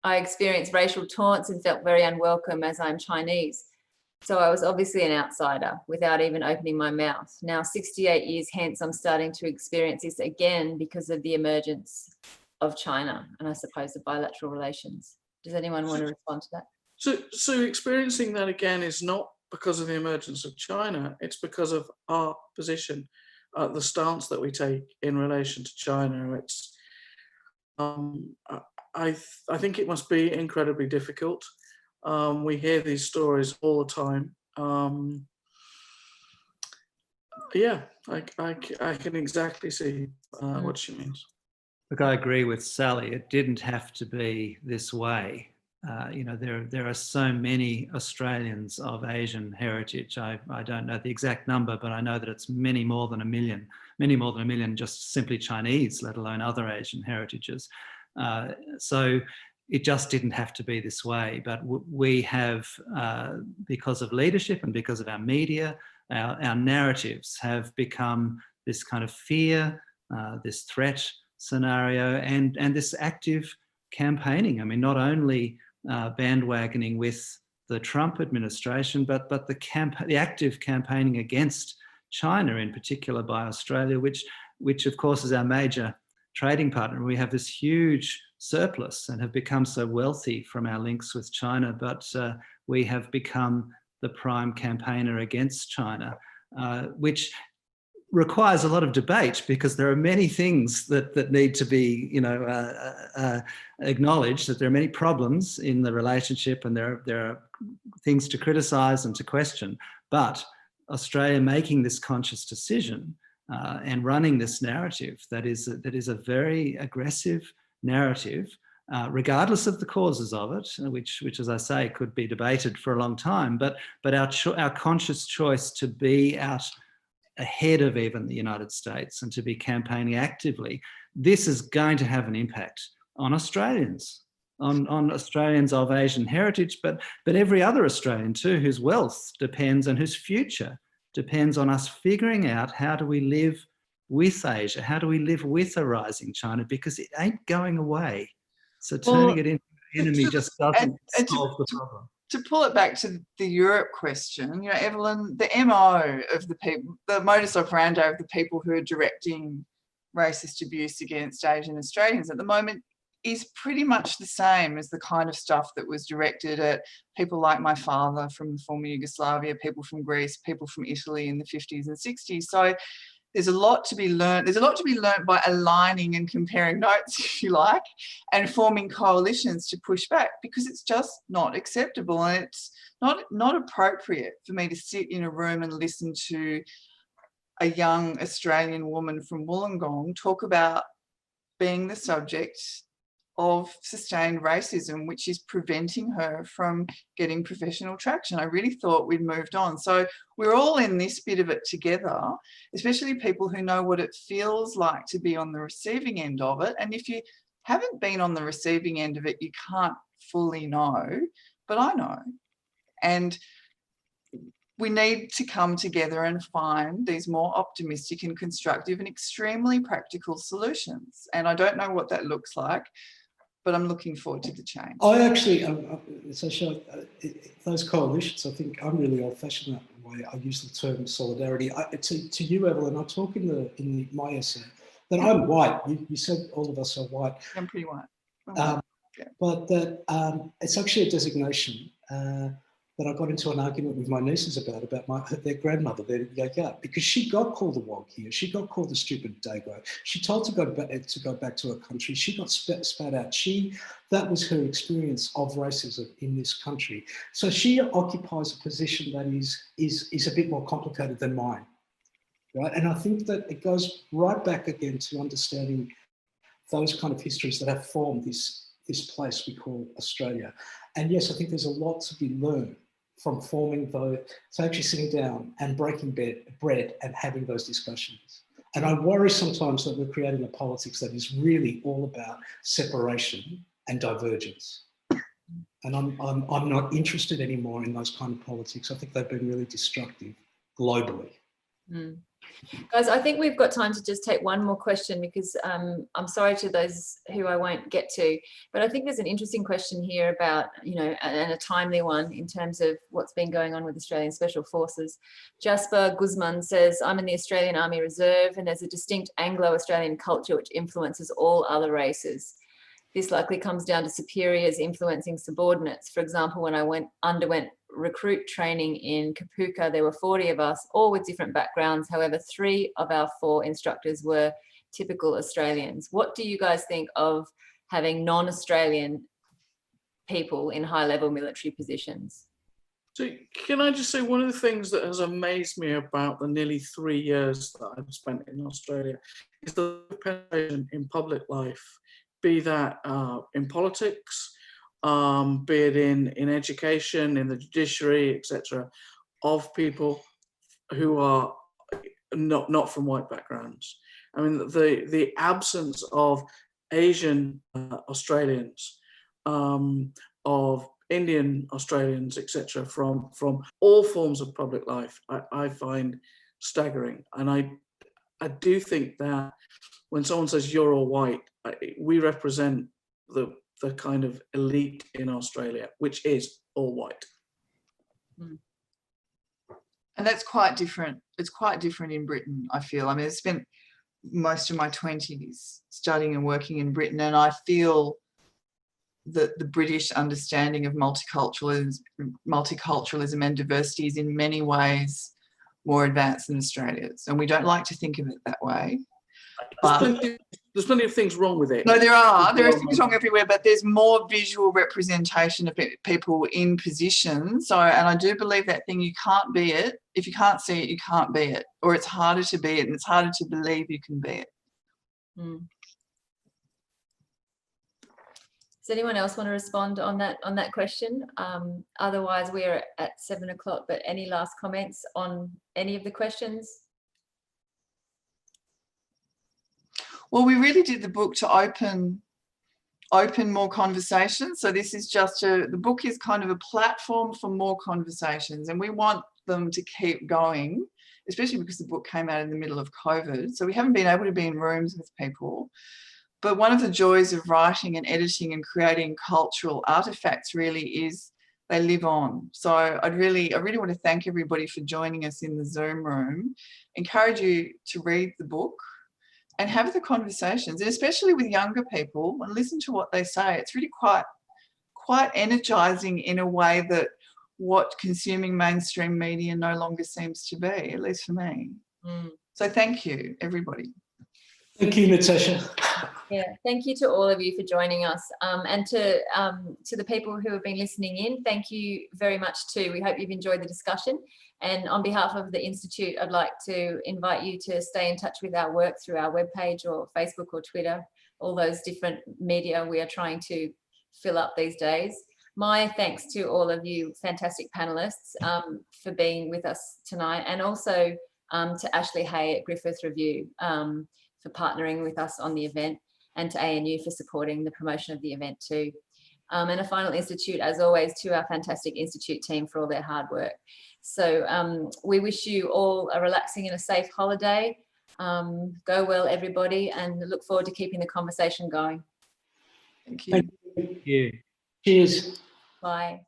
A: I experienced racial taunts and felt very unwelcome as I'm Chinese. So I was obviously an outsider without even opening my mouth. Now, 68 years hence, I'm starting to experience this again because of the emergence of China and I suppose the bilateral relations. Does anyone want to respond to that?
F: So experiencing that again is not because of the emergence of China, it's because of our position, the stance that we take in relation to China. It's, I think it must be incredibly difficult. We hear these stories all the time. Yeah, I can exactly see what she means.
B: Look, I agree with Sally. It didn't have to be this way. There are so many Australians of Asian heritage. I don't know the exact number, but I know that it's many more than a million just simply Chinese, let alone other Asian heritages. So it just didn't have to be this way. But we have, because of leadership and because of our media, our narratives have become this kind of fear, this threat scenario, and this active campaigning. I mean, not only bandwagoning with the Trump administration, but the active campaigning against China, in particular by Australia, which of course is our major trading partner. We have this huge surplus and have become so wealthy from our links with China, but we have become the prime campaigner against China, which requires a lot of debate, because there are many things that need to be, acknowledged, that there are many problems in the relationship, and there are things to criticise and to question. But Australia making this conscious decision and running this narrative that is a very aggressive narrative, regardless of the causes of it, which, as I say, could be debated for a long time. But our conscious choice to be out ahead of even the United States and to be campaigning actively, this is going to have an impact on Australians, on Australians of Asian heritage, but every other Australian too, whose wealth depends and whose future depends on us figuring out how do we live with Asia, how do we live with a rising China, because it ain't going away. So turning it into an enemy just doesn't solve the problem.
E: To pull it back to the Europe question, Evelyn, the MO of the people, the modus operandi of the people who are directing racist abuse against Asian Australians at the moment is pretty much the same as the kind of stuff that was directed at people like my father from the former Yugoslavia, people from Greece, people from Italy in the 50s and 60s. So there's a lot to be learned. There's a lot to be learned by aligning and comparing notes, if you like, and forming coalitions to push back, because it's just not acceptable, and it's not appropriate for me to sit in a room and listen to a young Australian woman from Wollongong talk about being the subject of sustained racism, which is preventing her from getting professional traction. I really thought we'd moved on. So we're all in this bit of it together, especially people who know what it feels like to be on the receiving end of it. And if you haven't been on the receiving end of it, you can't fully know, but I know. And we need to come together and find these more optimistic and constructive and extremely practical solutions. And I don't know what that looks like, but I'm looking forward to the change.
C: I actually, those coalitions, I think I'm really old-fashioned that way. I use the term solidarity. To you, Evelyn, I talk in my essay that I'm white. You said all of us are white.
E: I'm pretty white.
C: But that it's actually a designation that I got into an argument with my nieces about their grandmother, their yaya, because she got called a wog here. She got called a stupid dago. She told to go back to her country. She got spat out. That was her experience of racism in this country. So she occupies a position that is a bit more complicated than mine, right? And I think that it goes right back again to understanding those kind of histories that have formed this place we call Australia. And yes, I think there's a lot to be learned from forming those, so actually sitting down and breaking bread and having those discussions. And I worry sometimes that we're creating a politics that is really all about separation and divergence. And I'm not interested anymore in those kind of politics. I think they've been really destructive globally.
A: Mm. Guys, I think we've got time to just take one more question, because I'm sorry to those who I won't get to, but I think there's an interesting question here about, and a timely one in terms of what's been going on with Australian Special Forces. Jasper Guzman says, I'm in the Australian Army Reserve, and there's a distinct Anglo-Australian culture which influences all other races. This likely comes down to superiors influencing subordinates. For example, when I underwent recruit training in Kapuka, there were 40 of us, all with different backgrounds. However, 3 of our 4 instructors were typical Australians. What do you guys think of having non-Australian people in high-level military positions?
F: So can I just say, one of the things that has amazed me about the nearly 3 years that I've spent in Australia is the penetration in public life, be that in politics, be it in education, in the judiciary, etc., of people who are not from white backgrounds. I mean, the absence of Asian Australians, of Indian Australians, etc., from all forms of public life, I find staggering. And I do think that when someone says you're all white, we represent the kind of elite in Australia, which is all white.
E: And that's quite different. It's quite different in Britain, I feel. I mean, I spent most of my 20s studying and working in Britain, and I feel that the British understanding of multiculturalism and diversity is in many ways more advanced than Australia's. And we don't like to think of it that way. But
F: there's plenty of things wrong with it.
E: No, there are things wrong everywhere, but there's more visual representation of people in positions. So, and I do believe that thing, you can't be it. If you can't see it, you can't be it. Or it's harder to be it, and it's harder to believe you can be it.
A: Mm. Does anyone else want to respond on that question? Otherwise, we're at 7 o'clock, but any last comments on any of the questions?
E: Well, we really did the book to open more conversations. So this is just the book is kind of a platform for more conversations, and we want them to keep going, especially because the book came out in the middle of COVID. So we haven't been able to be in rooms with people. But one of the joys of writing and editing and creating cultural artifacts really is they live on. So I really want to thank everybody for joining us in the Zoom room. Encourage you to read the book and have the conversations, and especially with younger people, and listen to what they say. It's really quite energizing in a way that what consuming mainstream media no longer seems to be, at least for me. Mm. So thank you, everybody.
C: Thank you, Natasha.
A: Yeah, thank you to all of you for joining us, and to the people who have been listening in, thank you very much too. We hope you've enjoyed the discussion, and on behalf of the Institute, I'd like to invite you to stay in touch with our work through our webpage or Facebook or Twitter, all those different media we are trying to fill up these days. My thanks to all of you fantastic panelists for being with us tonight, and also to Ashley Hay at Griffith Review for partnering with us on the event. and to ANU for supporting the promotion of the event too. And a final institute, as always, to our fantastic institute team for all their hard work. So we wish you all a relaxing and a safe holiday. Go well, everybody, and look forward to keeping the conversation going.
E: Thank you.
B: Thank you.
C: Cheers.
A: Bye.